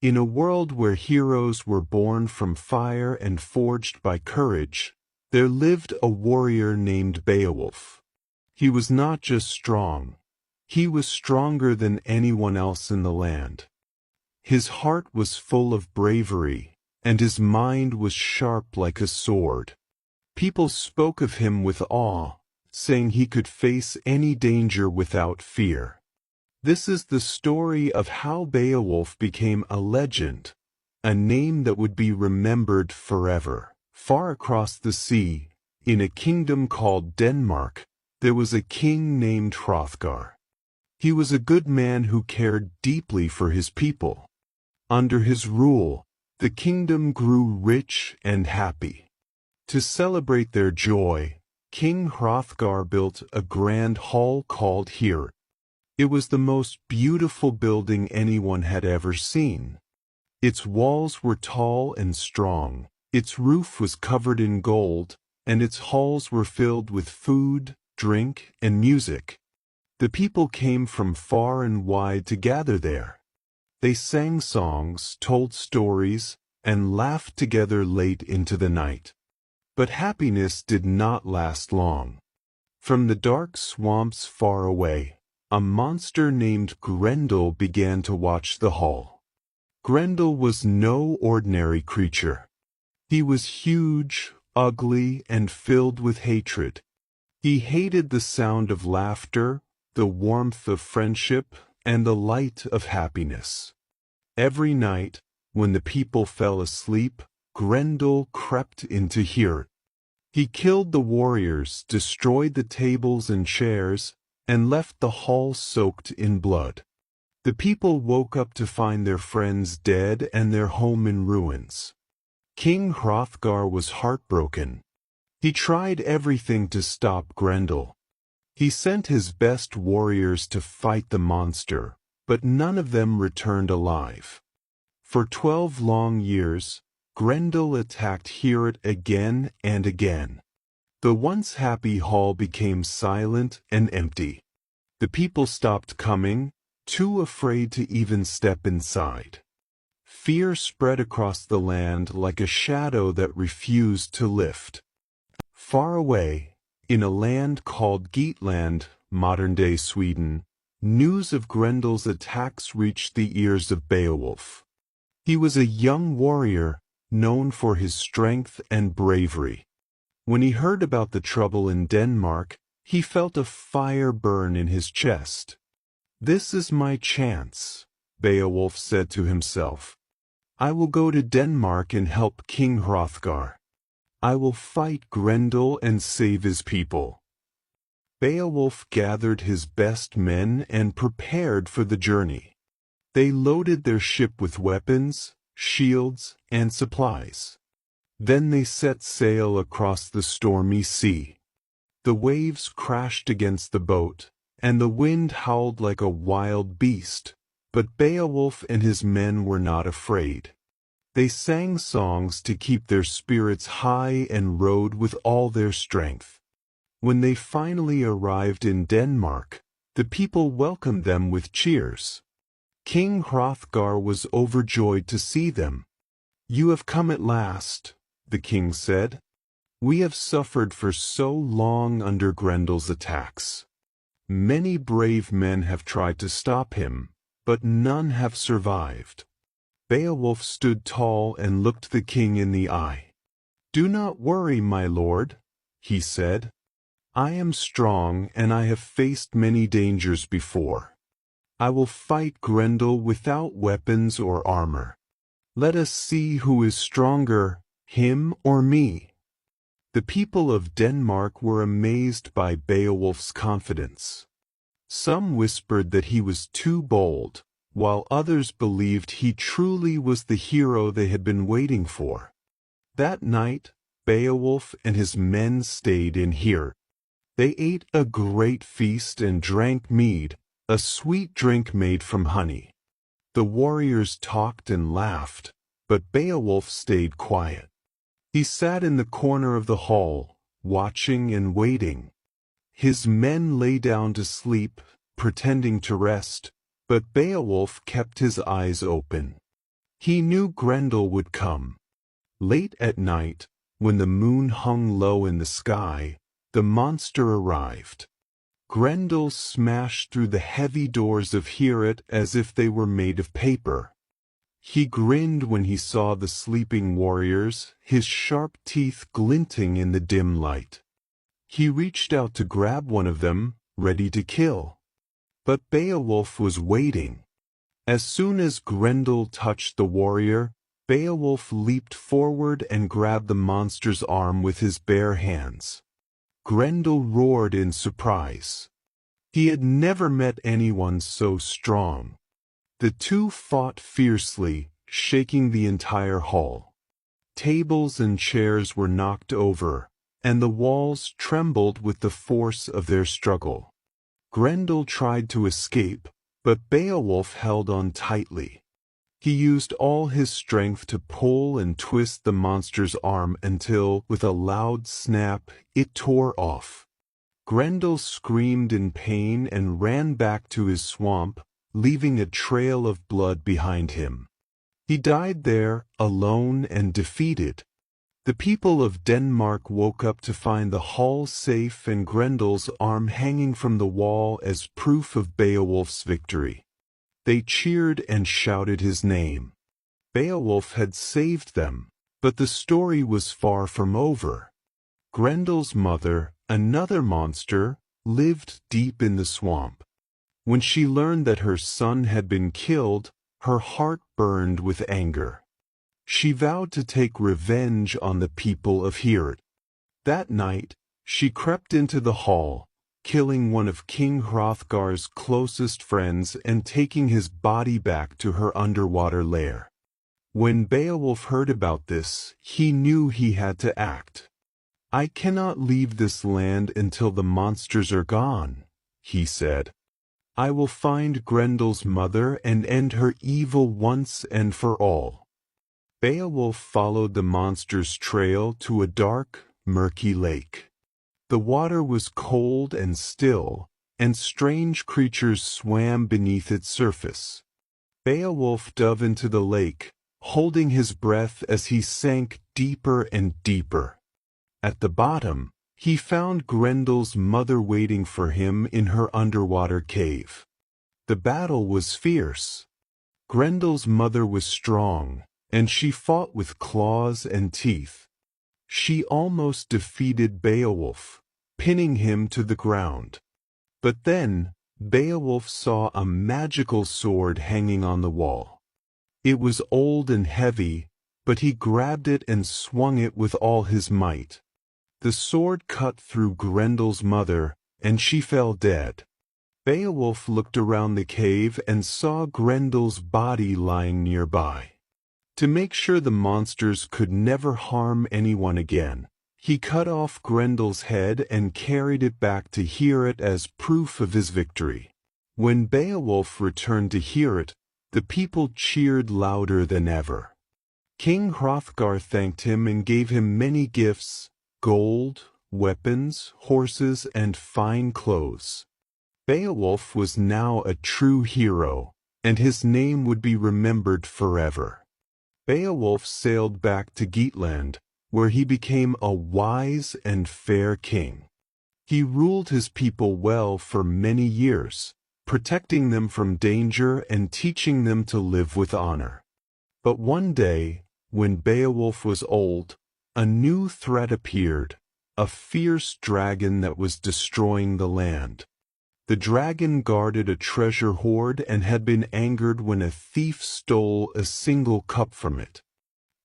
In a world where heroes were born from fire and forged by courage, there lived a warrior named Beowulf. He was not just strong. He was stronger than anyone else in the land. His heart was full of bravery, and his mind was sharp like a sword. People spoke of him with awe, saying he could face any danger without fear. This is the story of how Beowulf became a legend, a name that would be remembered forever. Far across the sea, in a kingdom called Denmark, there was a king named Hrothgar. He was a good man who cared deeply for his people. Under his rule, the kingdom grew rich and happy. To celebrate their joy, King Hrothgar built a grand hall called Here. It was the most beautiful building anyone had ever seen. Its walls were tall and strong, its roof was covered in gold, and its halls were filled with food, drink, and music. The people came from far and wide to gather there. They sang songs, told stories, and laughed together late into the night. But happiness did not last long. From the dark swamps far away, a monster named Grendel began to watch the hall. Grendel was no ordinary creature. He was huge, ugly, and filled with hatred. He hated the sound of laughter, the warmth of friendship, and the light of happiness. Every night, when the people fell asleep, Grendel crept into Here. He killed the warriors, destroyed the tables and chairs, and left the hall soaked in blood. The people woke up to find their friends dead and their home in ruins. King Hrothgar was heartbroken. He tried everything to stop Grendel. He sent his best warriors to fight the monster, but none of them returned alive. For 12 long years, Grendel attacked Here again and again. The once happy hall became silent and empty. The people stopped coming, too afraid to even step inside. Fear spread across the land like a shadow that refused to lift. Far away, in a land called Geatland, modern-day Sweden, news of Grendel's attacks reached the ears of Beowulf. He was a young warrior, known for his strength and bravery. When he heard about the trouble in Denmark, he felt a fire burn in his chest. "This is my chance," Beowulf said to himself. "I will go to Denmark and help King Hrothgar. I will fight Grendel and save his people." Beowulf gathered his best men and prepared for the journey. They loaded their ship with weapons, shields, and supplies. Then they set sail across the stormy sea. The waves crashed against the boat, and the wind howled like a wild beast, but Beowulf and his men were not afraid. They sang songs to keep their spirits high and rowed with all their strength. When they finally arrived in Denmark, the people welcomed them with cheers. King Hrothgar was overjoyed to see them. "You have come at last," the king said. "We have suffered for so long under Grendel's attacks. Many brave men have tried to stop him, but none have survived." Beowulf stood tall and looked the king in the eye. "Do not worry, my lord," he said. "I am strong and I have faced many dangers before. I will fight Grendel without weapons or armor. Let us see who is stronger, him or me." The people of Denmark were amazed by Beowulf's confidence. Some whispered that he was too bold, while others believed he truly was the hero they had been waiting for. That night, Beowulf and his men stayed in Here. They ate a great feast and drank mead, a sweet drink made from honey. The warriors talked and laughed, but Beowulf stayed quiet. He sat in the corner of the hall, watching and waiting. His men lay down to sleep, pretending to rest, but Beowulf kept his eyes open. He knew Grendel would come. Late at night, when the moon hung low in the sky, the monster arrived. Grendel smashed through the heavy doors of Heorot as if they were made of paper. He grinned when he saw the sleeping warriors, his sharp teeth glinting in the dim light. He reached out to grab one of them, ready to kill. But Beowulf was waiting. As soon as Grendel touched the warrior, Beowulf leaped forward and grabbed the monster's arm with his bare hands. Grendel roared in surprise. He had never met anyone so strong. The two fought fiercely, shaking the entire hall. Tables and chairs were knocked over, and the walls trembled with the force of their struggle. Grendel tried to escape, but Beowulf held on tightly. He used all his strength to pull and twist the monster's arm until, with a loud snap, it tore off. Grendel screamed in pain and ran back to his swamp, leaving a trail of blood behind him. He died there, alone and defeated. The people of Denmark woke up to find the hall safe and Grendel's arm hanging from the wall as proof of Beowulf's victory. They cheered and shouted his name. Beowulf had saved them, but the story was far from over. Grendel's mother, another monster, lived deep in the swamp. When she learned that her son had been killed, her heart burned with anger. She vowed to take revenge on the people of Heorot. That night, she crept into the hall, killing one of King Hrothgar's closest friends and taking his body back to her underwater lair. When Beowulf heard about this, he knew he had to act. "I cannot leave this land until the monsters are gone," he said. "I will find Grendel's mother and end her evil once and for all." Beowulf followed the monster's trail to a dark, murky lake. The water was cold and still, and strange creatures swam beneath its surface. Beowulf dove into the lake, holding his breath as he sank deeper and deeper. At the bottom, he found Grendel's mother waiting for him in her underwater cave. The battle was fierce. Grendel's mother was strong, and she fought with claws and teeth. She almost defeated Beowulf, pinning him to the ground. But then, Beowulf saw a magical sword hanging on the wall. It was old and heavy, but he grabbed it and swung it with all his might. The sword cut through Grendel's mother, and she fell dead. Beowulf looked around the cave and saw Grendel's body lying nearby. To make sure the monsters could never harm anyone again, he cut off Grendel's head and carried it back to Heorot as proof of his victory. When Beowulf returned to Heorot, the people cheered louder than ever. King Hrothgar thanked him and gave him many gifts: gold, weapons, horses, and fine clothes. Beowulf was now a true hero, and his name would be remembered forever. Beowulf sailed back to Geatland, where he became a wise and fair king. He ruled his people well for many years, protecting them from danger and teaching them to live with honor. But one day, when Beowulf was old, a new threat appeared, a fierce dragon that was destroying the land. The dragon guarded a treasure hoard and had been angered when a thief stole a single cup from it.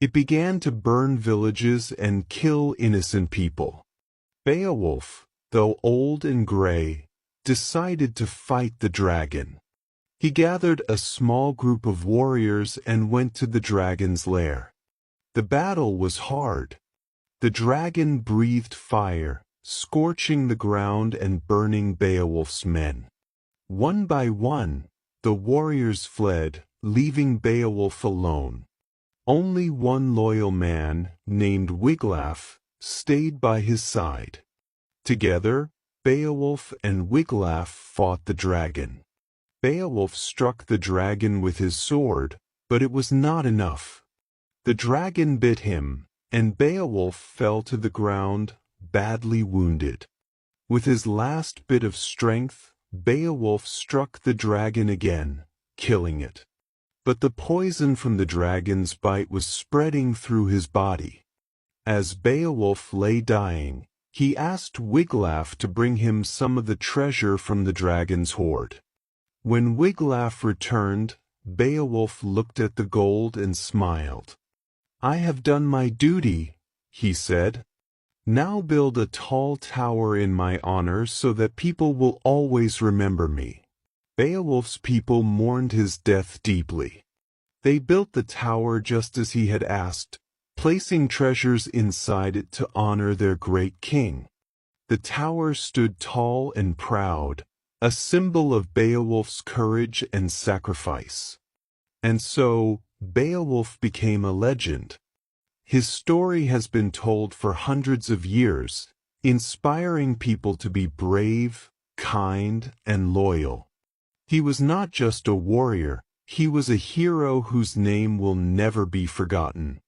It began to burn villages and kill innocent people. Beowulf, though old and gray, decided to fight the dragon. He gathered a small group of warriors and went to the dragon's lair. The battle was hard. The dragon breathed fire, scorching the ground and burning Beowulf's men. One by one, the warriors fled, leaving Beowulf alone. Only one loyal man, named Wiglaf, stayed by his side. Together, Beowulf and Wiglaf fought the dragon. Beowulf struck the dragon with his sword, But it was not enough. The dragon bit him, and Beowulf fell to the ground, badly wounded. With his last bit of strength, Beowulf struck the dragon again, killing it. But the poison from the dragon's bite was spreading through his body. As Beowulf lay dying, he asked Wiglaf to bring him some of the treasure from the dragon's hoard. When Wiglaf returned, Beowulf looked at the gold and smiled. "I have done my duty," he said. "Now build a tall tower in my honor so that people will always remember me." Beowulf's people mourned his death deeply. They built the tower just as he had asked, placing treasures inside it to honor their great king. The tower stood tall and proud, a symbol of Beowulf's courage and sacrifice. And so, Beowulf became a legend. His story has been told for hundreds of years, inspiring people to be brave, kind, and loyal. He was not just a warrior, he was a hero whose name will never be forgotten.